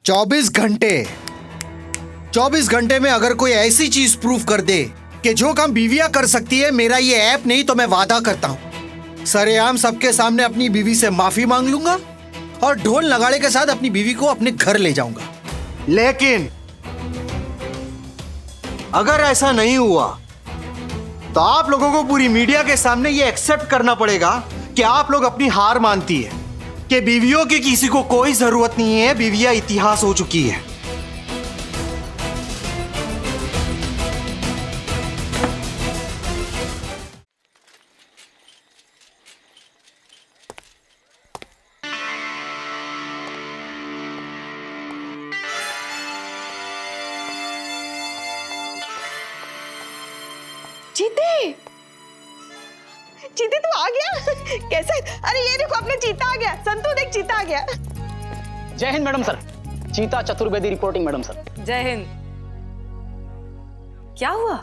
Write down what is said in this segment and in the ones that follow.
24 घंटे 24 घंटे में अगर कोई ऐसी चीज प्रूफ कर दे कि जो काम बीवियां कर सकती है, मेरा ये ऐप नहीं, तो मैं वादा करता हूं सरेआम सबके सामने अपनी बीवी से माफी मांग लूंगा और ढोल नगाड़े के साथ अपनी बीवी को अपने घर ले जाऊंगा। लेकिन अगर ऐसा नहीं हुआ तो आप लोगों को पूरी मीडिया के सामने ये एक्सेप्ट करना पड़ेगा कि आप लोग अपनी हार मानती है, कि बीवियों की किसी को कोई जरूरत नहीं है, बीवियां इतिहास हो चुकी है। चीते, चीते तू आ गया? कैसे? अरे ये देखो अपना चीता आ गया। संतू देख, चीता आ गया। जय हिंद मैडम सर। चीता चतुर्वेदी रिपोर्टिंग मैडम सर। जय हिंद। क्या हुआ?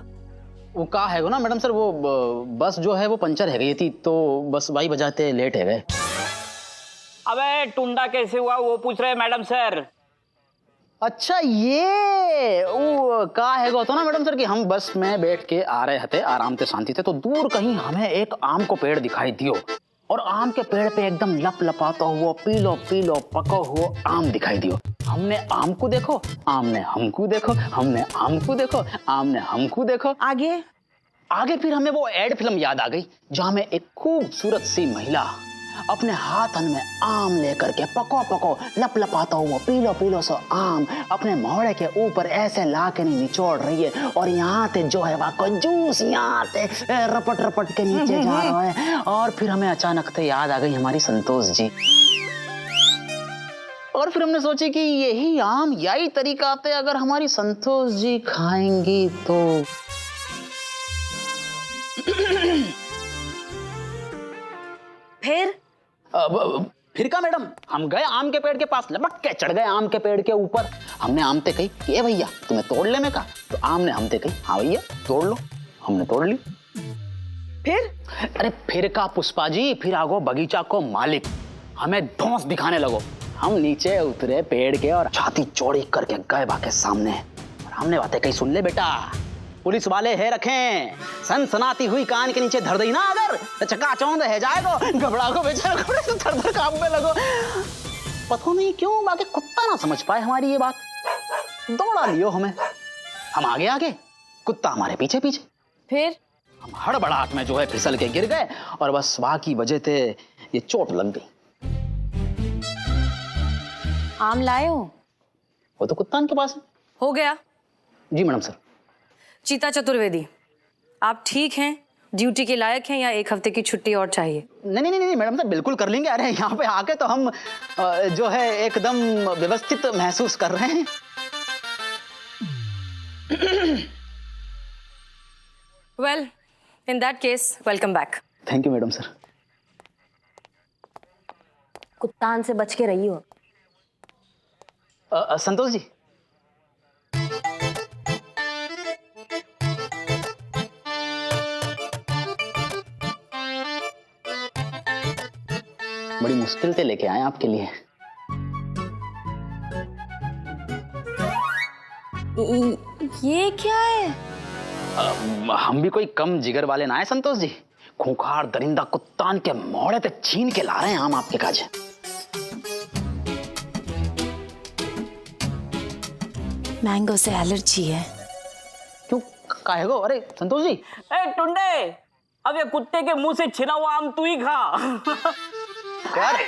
वो का है ना मैडम सर, वो बस जो है वो पंचर है गई थी, तो बस भाई बजाते लेट है गए। अबे टुंडा कैसे हुआ वो पूछ रहे मैडम सर। अच्छा ये वो का है तो ना मैडम सर कि हम बस में बैठ के आ रहे थे आराम से शांति से, तो दूर कहीं हमें एक आम को पेड़ दिखाई दियो और आम के पेड़ पे एकदम लप लपाता हुआ पीलो पीलो पका हुआ आम दिखाई दियो। हमने आम को देखो, आम ने हमको देखो, हमने आम को देखो, आम ने हमको देखो। आगे आगे फिर हमें वो एड फिल्म याद आ गई जहां में एक खूबसूरत सी महिला अपने हाथन में आम लेकर के पको पको लप लपाता हुआ पीलो पीलो सा आम अपने मोहड़े के ऊपर ऐसे ला के नहीं निचोड़ रही है, और यहाँ ते जो है वह जूस यहाँ ते रपट रपट के नीचे जा रहा है। और फिर हमें अचानक से याद आ गई हमारी संतोष जी, और फिर हमने सोची कि यही आम यही तरीका आते अगर हमारी संतोष जी खाएंगी तो। फिर का मैडम, हम गए आम के पेड़ के पास, लपक के चढ़ गए आम के पेड़ के ऊपर। हमने आम ते कही कि भैया तुम्हें तोड़ ले में का, तो आम ने हमते कही हाँ भैया तोड़ लो। हमने तोड़ ली। फिर? अरे फिर का पुष्पा जी, फिर आगो बगीचा को मालिक हमें धौंस दिखाने लगो। हम नीचे उतरे पेड़ के और छाती चौड़ी करके गए बाके सामने, और हमने बातें कही सुन ले बेटा, पुलिस वाले है रखें, सनसनाती हुई कान के नीचे धर दी ना अगर तो चकाचौंध है जाएगो, घबरा को बेचारा थर थर कांपने लगो। पता नहीं क्यों बाकी कुत्ता ना समझ पाए हमारी ये बात, दौड़ा लियो हमें। हम आगे आगे, कुत्ता हमारे पीछे पीछे। फिर हम हड़बड़ाहट में जो है फिसल के गिर गए, और बस बाकी वजह से ये चोट लग गई। आम लाए हो? वो तो कुत्ता के पास है। हो गया? जी मैडम सर। चीता चतुर्वेदी, आप ठीक हैं, ड्यूटी के लायक हैं, या 1 हफ्ते की छुट्टी और चाहिए? नहीं मैडम सर, बिल्कुल कर लेंगे। अरे यहाँ पे आके तो हम जो है एकदम व्यवस्थित महसूस कर रहे हैं। Well in that case welcome back. Thank you madam sir. कुत्तान से बच के रही हो। संतोष जी, बड़ी मुश्किल से लेके आए आपके लिए। ये क्या है? हम भी कोई कम जिगर वाले ना है संतोष जी, खूंखार दरिंदा कुत्तान के मोड़े पे छीन के ला रहे हैं हम आपके काज। मैंगो से एलर्जी है। क्यों काहे गो? अरे संतोष जी। ए टुंडे, अब ये कुत्ते के मुंह से छिना हुआ आम तू ही खा। अरे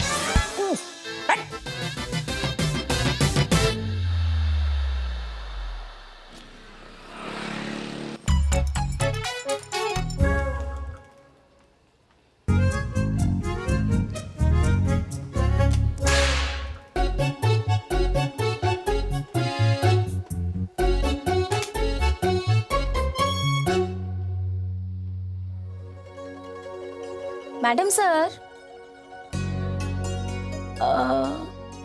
मैडम सर,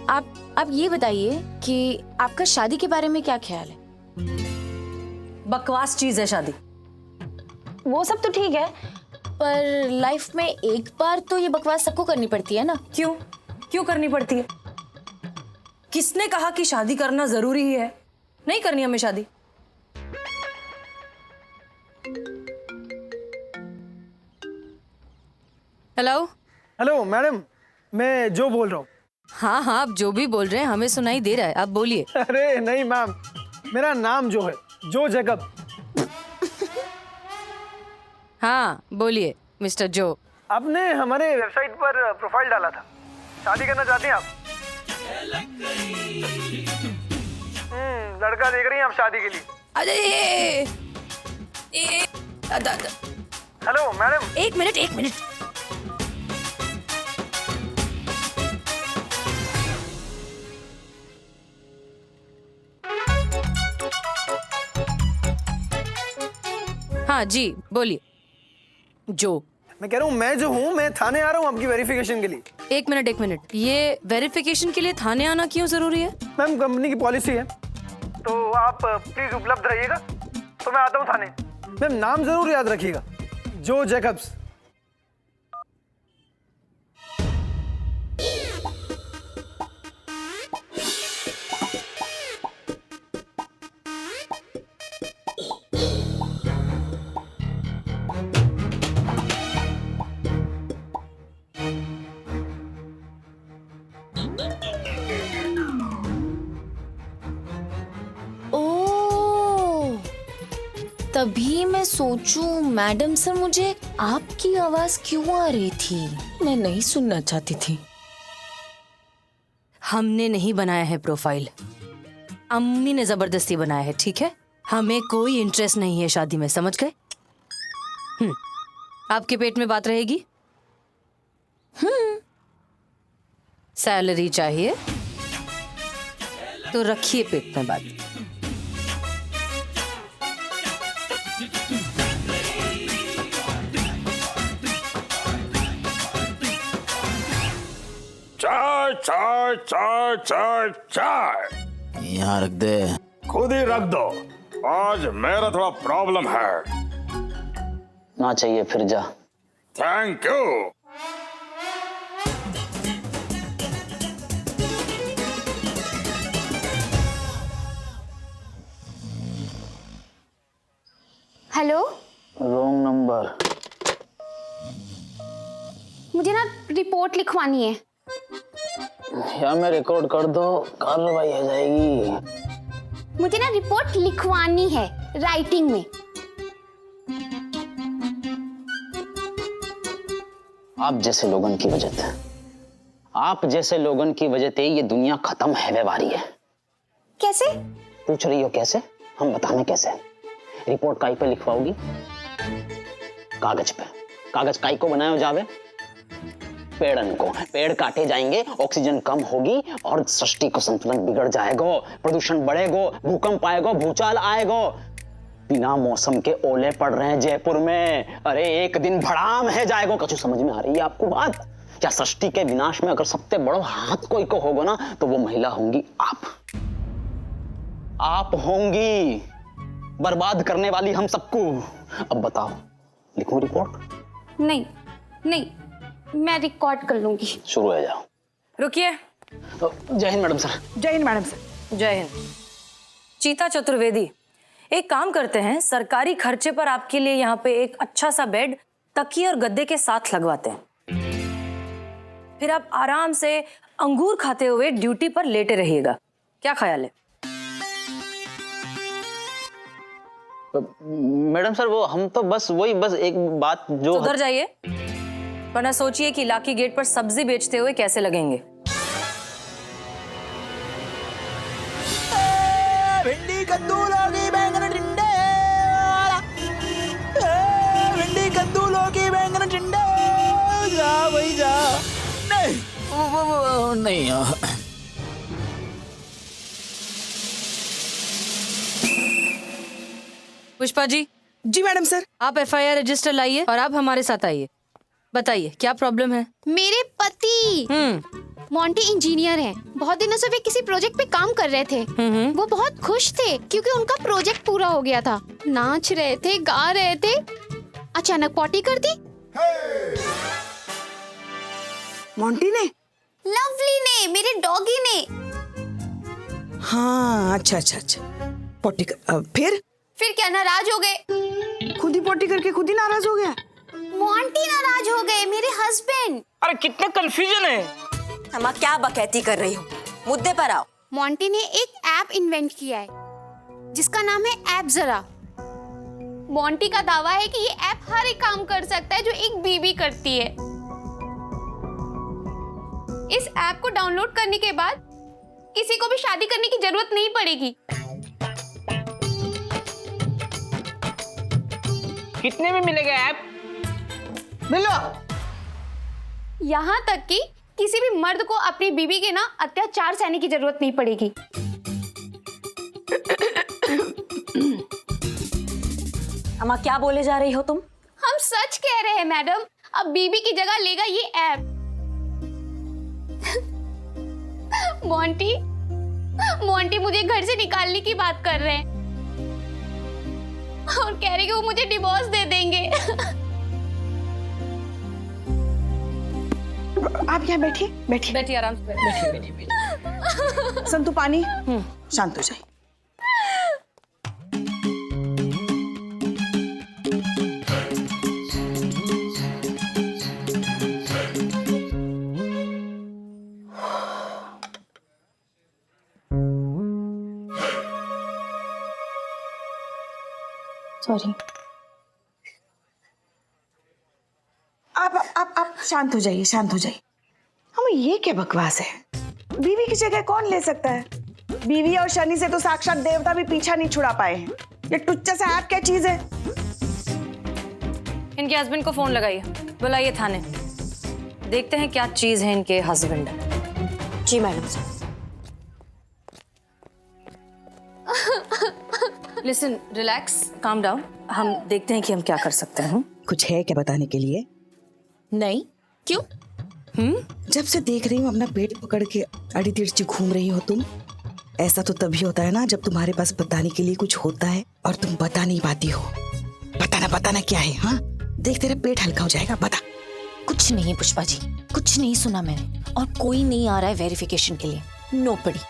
आप ये बताइए कि आपका शादी के बारे में क्या ख्याल है? बकवास चीज है शादी। वो सब तो ठीक है, पर लाइफ में एक बार तो ये बकवास सबको करनी पड़ती है ना। क्यों क्यों करनी पड़ती है? किसने कहा कि शादी करना जरूरी ही है? नहीं करनी हमें शादी। हेलो। हेलो मैडम, मैं जो बोल रहा हूँ। हाँ हाँ, आप जो भी बोल रहे हैं हमें सुनाई दे रहा है, आप बोलिए। अरे नहीं मैम, मेरा नाम जो है, जो जैकब। हाँ बोलिए मिस्टर जो। आपने हमारे वेबसाइट पर प्रोफाइल डाला था, शादी करना चाहते हैं आप? लड़का देख रही हैं आप शादी के लिए? अरे हेलो मैडम, एक मिनट। हाँ जी बोलिए। जो मैं कह रहा हूँ, मैं जो हूँ, मैं थाने आ रहा हूँ आपकी वेरिफिकेशन के लिए। एक मिनट, ये वेरिफिकेशन के लिए थाने आना क्यों जरूरी है? मैम कंपनी की पॉलिसी है, तो आप प्लीज उपलब्ध रहिएगा। तो मैं आता हूँ थाने। मैम नाम जरूर याद रखिएगा, जो जैकब्स। तभी मैं सोचूं मैडम सर मुझे आपकी आवाज क्यों आ रही थी। मैं नहीं सुनना चाहती थी। हमने नहीं बनाया है प्रोफाइल, अम्मी ने जबरदस्ती बनाया है, ठीक है? हमें कोई इंटरेस्ट नहीं है शादी में, समझ गए? आपके पेट में बात रहेगी? सैलरी चाहिए तो रखिए पेट में बात। चाय चाय चाय चाय चाय यहाँ रख दे। खुद ही रख दो, आज मेरा थोड़ा प्रॉब्लम है। ना चाहिए फिर जा। Thank you. Hello, wrong number. मुझे ना रिपोर्ट लिखवानी है। या मैं रिकॉर्ड कर दो, कार्रवाई हो जाएगी। मुझे ना रिपोर्ट लिखवानी है राइटिंग में। आप जैसे लोगों की वजह से, आप जैसे लोगों की वजह से ये दुनिया खत्म है व्यवहारी है। कैसे? पूछ रही हो कैसे? हम बताने कैसे। रिपोर्ट काई पे लिखवाओगी? कागज पे। कागज काई को बनाया जावे? पेड़न को। पेड़ काटे जाएंगे, ऑक्सीजन कम होगी और सृष्टि को संतुलन बिगड़ जाएगा, प्रदूषण बढ़ेगा, भूकंप आएगा, भूचाल आएगा। बिना मौसम के ओले पड़ रहे हैं जयपुर में। अरे एक दिन भड़ाम है जाएगा। कछु समझ में आ रही है आपको बात? क्या सृष्टि के विनाश में अगर सबसे बड़ा हाथ कोई को होगा ना, तो वो महिला होंगी आप होंगी बर्बाद करने वाली हम सबको। अब बताओ, लिखूं रिपोर्ट? नहीं, मैं रिकॉर्ड कर लूंगी। शुरू हो जाओ। रुकिए। जय हिंद मैडम सर। जय हिंद मैडम सर। जय हिंद। चीता चतुर्वेदी, एक काम करते हैं, सरकारी खर्चे पर आपके लिए यहाँ पे एक अच्छा सा बेड तकिए और गद्दे के साथ लगवाते हैं। फिर आप आराम से अंगूर खाते हुए ड्यूटी पर लेटे रहिएगा। क्या ख्याल है? मैडम सर, वो हम तो बस एक बात जो उधर जाइए, वरना सोचिए कि लाकी गेट पर सब्जी बेचते हुए कैसे लगेंगे। भिंडी कद्दू लौकी बैंगन टिंडे, भिंडी कद्दू लौकी बैंगन टिंडे, जा भाई जा। नहीं पुष्पा जी। जी मैडम सर। आप FIR रजिस्टर लाइए और आप हमारे साथ आइए। बताइए क्या प्रॉब्लम है? मेरे पति मोंटी इंजीनियर हैं। बहुत दिनों से वे किसी प्रोजेक्ट पे काम कर रहे थे। वो बहुत खुश थे क्योंकि उनका प्रोजेक्ट पूरा हो गया था। नाच रहे थे, गा रहे थे, अचानक पॉटी कर दी। मोंटी ने? लवली ने, मेरे डॉगी ने। हाँ अच्छा अच्छा अच्छा, पोटी फिर क्या नाराज हो गए? खुद ही पोटी करके खुद ही नाराज हो गया? मोंटी नाराज हो गए, मेरे हस्बैंड। अरे कितना कंफ्यूजन है। अम्मा क्या बकैती कर रही हो, मुद्दे पर आओ। मोंटी ने एक ऐप इन्वेंट किया है जिसका नाम है ऐप जरा। मोंटी का दावा है कि ये ऐप हर एक काम कर सकता है जो एक बीवी करती है। इस ऐप को डाउनलोड करने के बाद किसी को भी शादी करने की जरूरत नहीं पड़ेगी। कितने में मिलेगा ऐप? मिलो। यहाँ तक कि किसी भी मर्द को अपनी बीवी के ना अत्याचार सहने की जरूरत नहीं पड़ेगी। अम्मा क्या बोले जा रही हो तुम? हम सच कह रहे हैं मैडम, अब बीवी की जगह लेगा ये ऐप। मोंटी मुझे घर से निकालने की बात कर रहे हैं और कह रहे कि वो मुझे डिवोर्स दे देंगे। आप यहाँ बैठिए बैठिए बैठिए आराम से बैठिए बैठिए बैठिए। संतु पानी, शांत हो जाए। सॉरी। आप शांत हो जाइए, शांत हो जाइए। हमें ये क्या बकवास है? बीवी की जगह कौन ले सकता है? बीवी और शनि से तो साक्षात देवता भी पीछा नहीं छुड़ा पाए हैं। ये टुच्चा सा ऐप क्या चीज है? इनके हस्बैंड को फोन लगाइए, बुलाइए थाने। देखते हैं क्या चीज है इनके हस्बैंड। जी madam sir. Listen, relax, calm down. हम देखते हैं कि हम क्या कर सकते हैं। कुछ है क्या बताने के लिए? नहीं, क्यों? जब से देख रही हूँ अपना पेट पकड़ के अड़ी तिरछी घूम रही हो तुम। ऐसा तो तभी होता है ना जब तुम्हारे पास बताने के लिए कुछ होता है और तुम बता नहीं पाती हो। बताना क्या है? हाँ, देख तेरा पेट हल्का हो जाएगा, बता। कुछ नहीं पुष्पा जी, कुछ नहीं सुना मैंने, और कोई नहीं आ रहा है वेरिफिकेशन के लिए। नोबडी।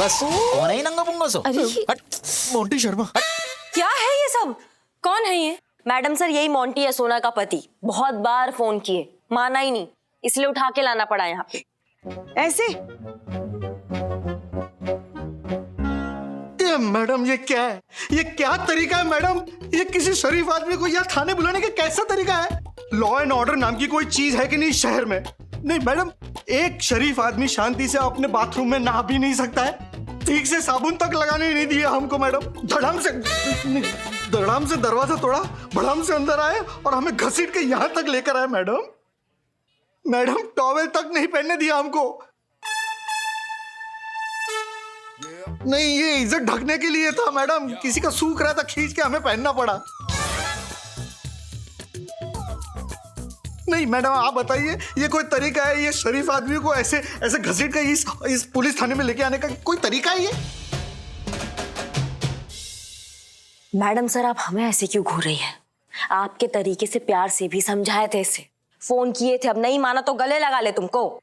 बस कौन है ये नंगा पुंगा सो? अरे मोंटी शर्मा। क्या है ये सब? कौन है ये? मैडम सर, यही मोंटी है, सोना का पति। बहुत बार फोन किए, माना ही नहीं, इसलिए उठा के लाना पड़ा यहाँ पे। ऐसे? मैडम ये क्या है? ये क्या तरीका है मैडम? ये किसी शरीफ आदमी को यहाँ थाने बुलाने का कैसा तरीका है? लॉ एंड ऑर्डर नाम की कोई चीज है कि नहीं शहर में? नहीं मैडम, एक शरीफ आदमी शांति से अपने बाथरूम में नहा भी नहीं सकता है? ठीक से साबुन तक लगाने नहीं दिया हमको मैडम। धड़ाम से दरवाजा तोड़ा, भड़ाम से अंदर आए और हमें घसीट के यहाँ तक लेकर आए मैडम टॉवेल तक नहीं पहनने दिया हमको। नहीं, ये इज्जत ढकने के लिए था मैडम। किसी का सूख रहा था, खींच के हमें पहनना पड़ा। नहीं मैडम, आप बताइए, ये कोई तरीका है ये शरीफ आदमी को ऐसे घसीट के इस पुलिस थाने में लेके आने का? कोई तरीका है ये? मैडम सर, आप हमें ऐसे क्यों घूर रही है? आपके तरीके से प्यार से भी समझाए थे इसे, फोन किए थे, अब नहीं माना तो गले लगा ले तुमको।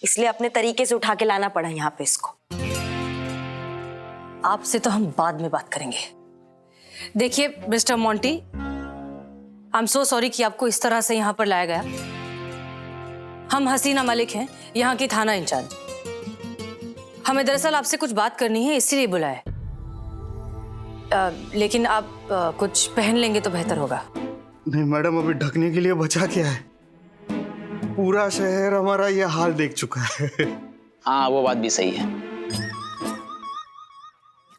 इसलिए अपने तरीके से उठा के लाना पड़ा यहाँ पे इसको। आपसे तो हम बाद में बात करेंगे, देखिए mister Monty, I am so sorry कि आपको इस तरह से यहाँ पर लाया गया। हम हसीना मलिक हैं, यहाँ की थाना इंचार्ज। हमें दरअसल आपसे कुछ बात करनी है, इसलिए बुलाया। लेकिन आप कुछ पहन लेंगे तो बेहतर होगा। नहीं मैडम, अभी ढकने के लिए बचा क्या है? पूरा शहर हमारा ये हाल देख चुका है। हाँ वो बात भी सही है।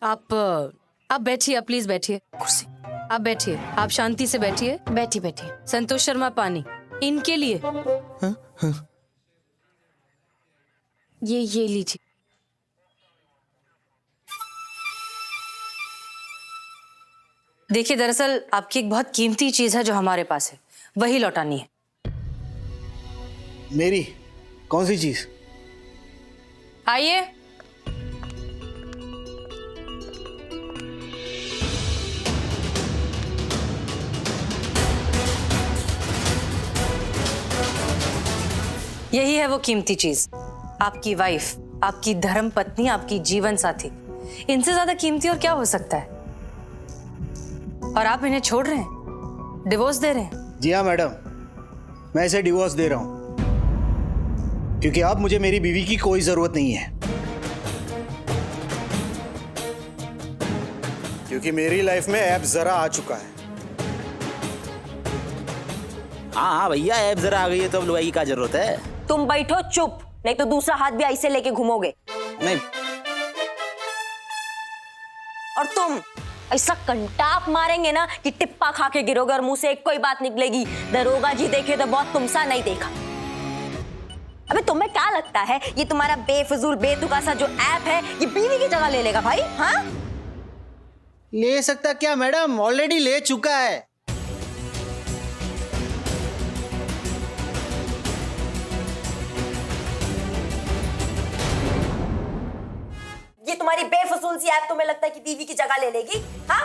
आप बैठिए, आप प्लीज बैठिए कुर्सी। आप बैठिए, आप शांति से बैठिए। बैठिए बैठिए। संतोष शर्मा पानी इनके लिए। ये लीजिए। देखिए दरअसल आपकी एक बहुत कीमती चीज है जो हमारे पास है, वही लौटानी है। मेरी कौन सी चीज? आइए। यही है वो कीमती चीज, आपकी वाइफ, आपकी धर्म पत्नी, आपकी जीवन साथी। इनसे ज्यादा कीमती और क्या हो सकता है? और आप इन्हें छोड़ रहे हैं, डिवोर्स दे रहे हैं? जी हाँ मैडम, मैं इसे डिवोर्स दे रहा हूं क्योंकि अब मुझे मेरी बीवी की कोई जरूरत नहीं है। क्योंकि मेरी लाइफ में ऐप जरा आ चुका है। हाँ भैया, ऐप जरा आ गई है तो अब लुगाई की क्या जरूरत है? तुम बैठो चुप, नहीं तो दूसरा हाथ भी ऐसे लेके घूमोगे। नहीं। और तुम ऐसा कंटाप मारेंगे ना कि टिप्पा खा के गिरोगे और मुंह से एक कोई बात निकलेगी, दरोगा जी देखे तो बहुत तुमसा नहीं देखा। अबे तुम्हें क्या लगता है ये तुम्हारा बेफिजूल बेतुका सा जो ऐप है ये बीवी की जगह ले लेगा भाई? हाँ ले सकता क्या मैडम, ऑलरेडी ले चुका है। ये तुम्हारी बेफिजूल सी ऐप तुम्हें लगता है कि बीवी की जगह ले लेगी? हाँ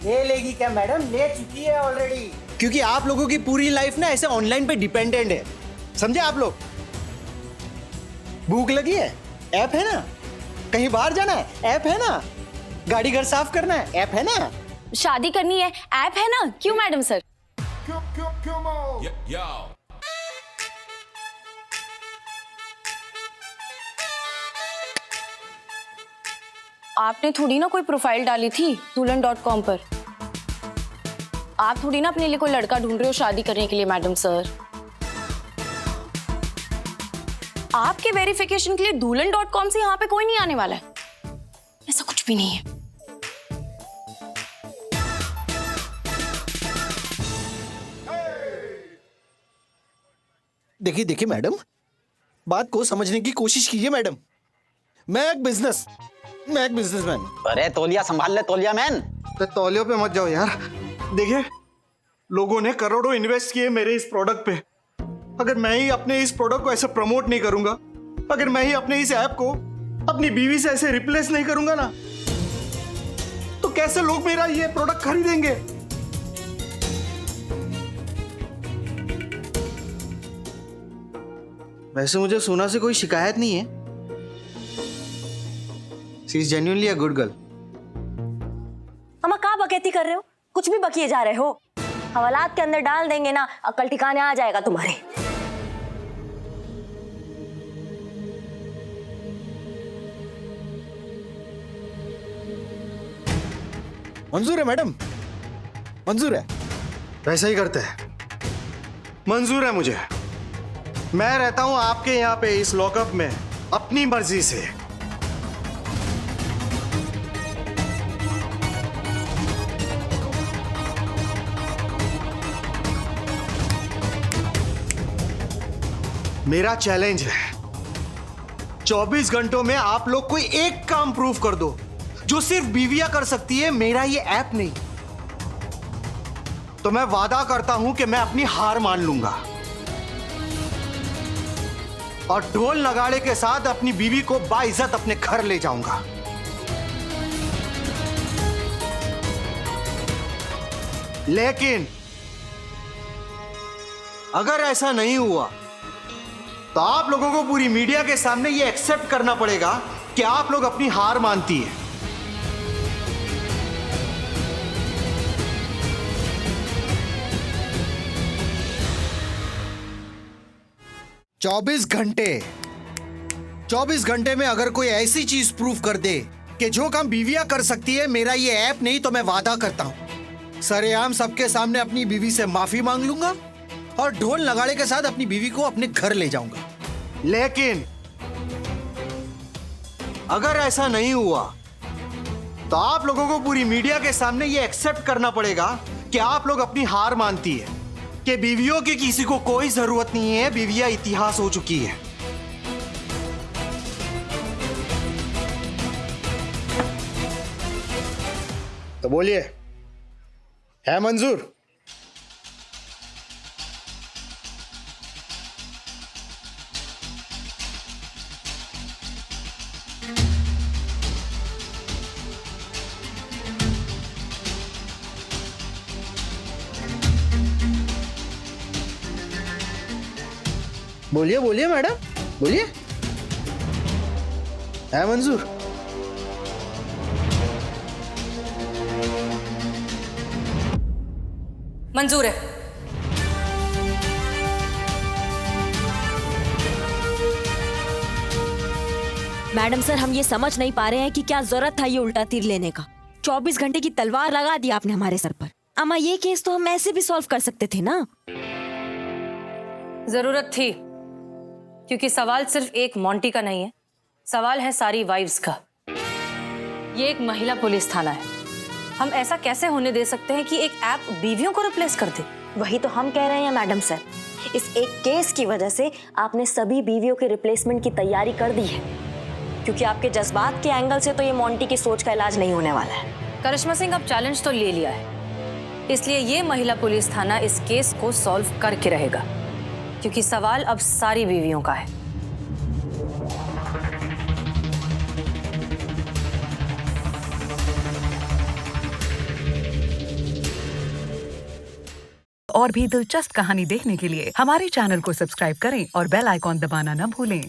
ले लेगी क्या मैडम, ले चुकी है ऑलरेडी। क्योंकि आप लोगों की पूरी लाइफ ना ऐसे ऑनलाइन पे डिपेंडेंट है, समझे आप लोग? भूख लगी है, ऐप है ना। कहीं बाहर जाना है, ऐप है ना। गाड़ी घर साफ करना है, ऐप है ना। शादी करनी है, ऐप है ना। क्यों मैडम सर? आपने थोड़ी ना कोई प्रोफाइल डाली थी dulan.com पर। आप थोड़ी ना अपने लिए कोई लड़का ढूंढ रहे हो शादी करने के लिए मैडम सर। आपके वेरिफिकेशन के लिए dulan.com से यहाँ पे कोई नहीं आने वाला है, ऐसा कुछ भी नहीं है। देखिए देखिए मैडम, बात को समझने की कोशिश कीजिए मैडम। मैं एक बिजनेसमैन। अरे तौलिया संभाल ले, तौलिया मैन। तो तौलियों पे मत जाओ यार। देखिए, लोगों ने करोड़ों इन्वेस्ट किए मेरे इस प्रोडक्ट पे। अगर मैं ही अपने इस प्रोडक्ट को ऐसे प्रमोट नहीं करूंगा, अगर मैं ही अपने इस ऐप को अपनी बीवी से ऐसे रिप्लेस नहीं करूंगा ना, तो कैसे लोग मेरा ये प्रोडक्ट खरीदेंगे? वैसे मुझे सोना से कोई शिकायत नहीं है। She is genuinely a good girl. हम कहाँ बकैती कर रहे हो? कुछ भी बकिए जा रहे हो। हवालात के अंदर डाल देंगे ना, अकल ठिकाने आ जाएगा तुम्हारे। मंजूर है मैडम, मंजूर है। वैसा ही करते हैं, मंजूर है मुझे। मैं रहता हूं आपके यहाँ पे इस लॉकअप में अपनी मर्जी से। मेरा चैलेंज है, 24 घंटों में आप लोग कोई एक काम प्रूव कर दो जो सिर्फ बीवियां कर सकती है, मेरा ये ऐप नहीं। तो मैं वादा करता हूं कि मैं अपनी हार मान लूंगा और ढोल नगाड़े के साथ अपनी बीवी को बाइज्जत अपने घर ले जाऊंगा। लेकिन अगर ऐसा नहीं हुआ तो आप लोगों को पूरी मीडिया के सामने ये एक्सेप्ट करना पड़ेगा कि आप लोग अपनी हार मानती है। 24 घंटे में अगर कोई ऐसी चीज प्रूफ कर दे कि जो काम बीवियां कर सकती है, मेरा ये ऐप नहीं तो मैं वादा करता हूं सरेआम सबके सामने अपनी बीवी से माफी मांग लूंगा और ढोल नगाड़े के साथ अपनी बीवी को अपने घर ले जाऊंगा। लेकिन अगर ऐसा नहीं हुआ तो आप लोगों को पूरी मीडिया के सामने ये एक्सेप्ट करना पड़ेगा कि आप लोग अपनी हार मानती है कि बीवियों की किसी को कोई जरूरत नहीं है, बीवियां इतिहास हो चुकी है। तो बोलिए, है मंजूर? बोलिए बोलिए मैडम, बोलिए, है मंजूर? मंजूर है। मैडम सर, हम ये समझ नहीं पा रहे हैं कि क्या जरूरत था ये उल्टा तीर लेने का। 24 घंटे की तलवार लगा दी आपने हमारे सर पर। अम्मा, ये केस तो हम ऐसे भी सॉल्व कर सकते थे ना। जरूरत थी, क्योंकि सवाल सिर्फ एक मोंटी का नहीं है, सवाल है सारी वाइव्स का। ये एक महिला पुलिस थाना है, हम ऐसा कैसे होने दे सकते हैं कि एक ऐप बीवियों को रिप्लेस कर दे? वही तो हम कह रहे हैं मैडम सर, इस एक केस की वजह से आपने सभी बीवियों के रिप्लेसमेंट की तैयारी कर दी है, क्योंकि आपके जज्बात के एंगल से तो ये मोंटी की सोच का इलाज नहीं होने वाला है। करिश्मा सिंह, अब चैलेंज तो ले लिया है, इसलिए ये महिला पुलिस थाना इस केस को सॉल्व करके रहेगा, क्योंकि सवाल अब सारी बीवियों का है। और भी दिलचस्प कहानी देखने के लिए हमारे चैनल को सब्सक्राइब करें और बेल आइकॉन दबाना न भूलें।